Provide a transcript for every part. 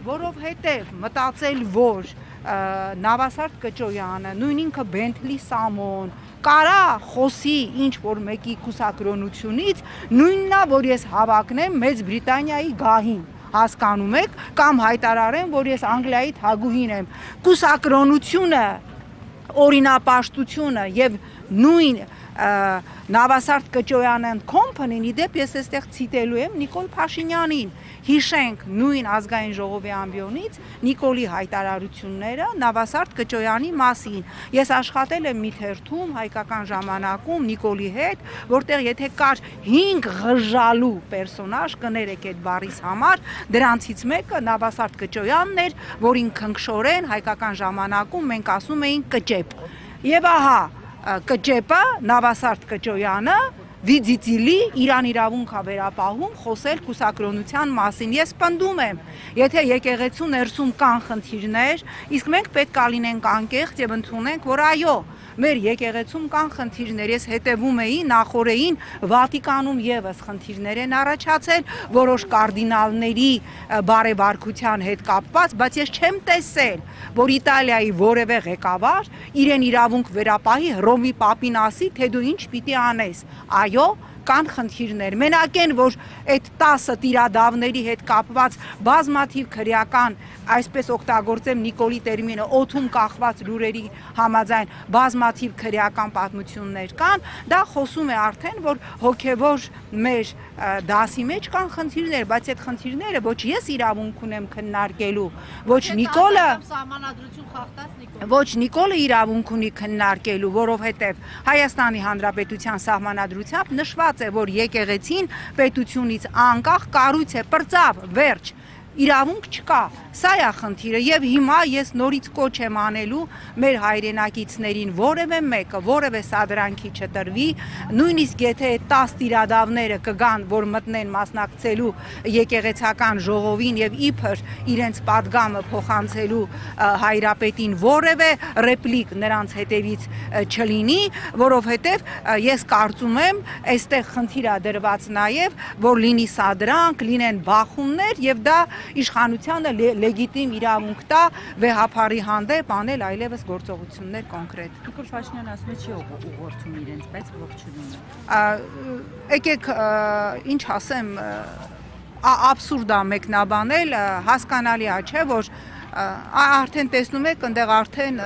Որովհետև մտածել, որ Նավասարդ Կճոյանը, նույն ինքը Բենթլի Սամոն, կարա խոսի ինչ-որ մեկի կուսակրոնությունից, նույնն է, որ ես հավակնեմ Մեծ Բրիտանիայի գահին, հասկանում եք, կամ հայտարարեմ, որ ես Անգլիայի թագուհին եմ, կուսակրոնությունը, օրինապաշտությունը եւ նույն Նավասարդ Կճոյան and Company-ի դեպ ես այստեղ ցիտելու եմ Նիկոլ Փաշինյանին, հիշենք նույն ազգային ժողովի ամբիոնից Նիկոլի հայտարարությունները Նավասարդ Կճոյանի մասին։ Ես աշխատել եմ մի թերթում հայկական ժամանակում Նիկոլի հետ, որտեղ եթե կար 5 ղժալու պերսոնաժ, կներեք այդ բառիս համար, դրանցից մեկը Նավասարդ Կճոյանն էր, որին քնքշորեն հայկական ժամանակում մենք ասում էինք կճեպ։ Եվ ահա կճեպը Նավասարդ Կճոյանը վիձիծիլի Իրան իրավունքա վերապահում խոսել կուսակրոնության մասին։ Ես պնդում եմ, եթե եկեղեցու ներսում կան խնդիրներ, իսկ մենք պետք է լինենք անկեղծ եւ ընդունենք, որ այո, մեր եկեղեցում կան խնդիրներ, ես հետևում էի նախորդին Վատիկանում եւս խնդիրներ են առաջացել, որոշ կարդինալների բարեվարկության հետ կապված, բայց ես չեմ տեսել, որ Իտալիայի որևէ ղեկավար իրեն իրավունք վերապահի Հռոմի Պապին ասի, թե դու ինչ պիտի անես։ Այո, կան խնդիրներ, մենակ են, որ այդ 10 տիրադավների հետ կապված բազմաթիվ քրեական, այսպես օգտագործեմ Նիկոլի տերմինը, օդում կախված լուրերի համաձայն բազմաթիվ քրեական պատմություններ կան, դա խոսում է արդեն, որ հոգևոր մեր դասի մեջ կան խնդիրներ, բայց այդ խնդիրները ոչ ես իրավունք ունեմ քննարկելու, ոչ Նիկոլը իրավունք ունի քննարկելու, որովհետև Հայաստանի Հանրապետության սահմանադրությամբ նշված է, որ եկեղեցին պետությունից անկախ կառույց է, պրծավ, վերջ, իրավունք չկա, սա է խնդիրը եւ հիմա ես նորից կոչ եմ անելու մեր հայրենակիցներին որևէ մեկը որևէ սադրանքի չտրվի, նույնիսկ եթե 10 տիրադավները կգան, որ մտնեն մասնակցելու եկեղեցական ժողովին եւ իբր իրենց падգամը փոխանցելու հայրապետին որևէ ռեպլիկ նրանց հետևից չլինի, որովհետեւ ես կարծում եմ, այստեղ խնդիր է դրված նաեւ, որ լինի սադրանք, լինեն բախումներ եւ դա իշխանությանը լեգիտիմ իրավունք տա վեհափարի հանդեպ անել այլևս գործողություններ կոնկրետ։ Նիկոլ Փաշինյանը ասում է չի ուղղորդում իրենց, բայց ողջունում է։ Եկեք ինչ ասեմ, աբսուրդ է մեկնաբանել, հասկանալի է, չէ, որ արդեն տեսնում եք, այնտեղ արդեն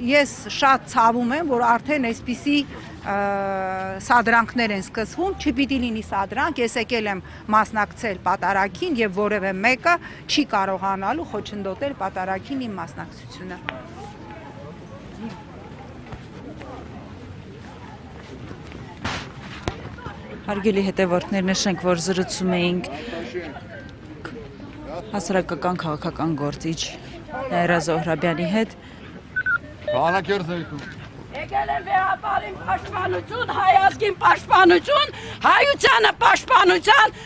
ես շատ ցավում եմ, որ արդեն այսպիսի սադրանքներ են սկսվում, չպիտի լինի սադրանք, ես եկել եմ մասնակցել պատարագին եւ որևէ մեկը չի կարողանալու խոչընդոտել պատարագին իմ մասնակցությունը։ Հարգելի հետևորդներ, նշենք, որ զրուցում էինք հասարակական քաղաքական գործիչ Նաիրա Զոհրաբյանի հետ։ Եկել են վեհապարին պաշտպանություն, հայ ազգին պաշտպանություն, հայությանը պաշտպանության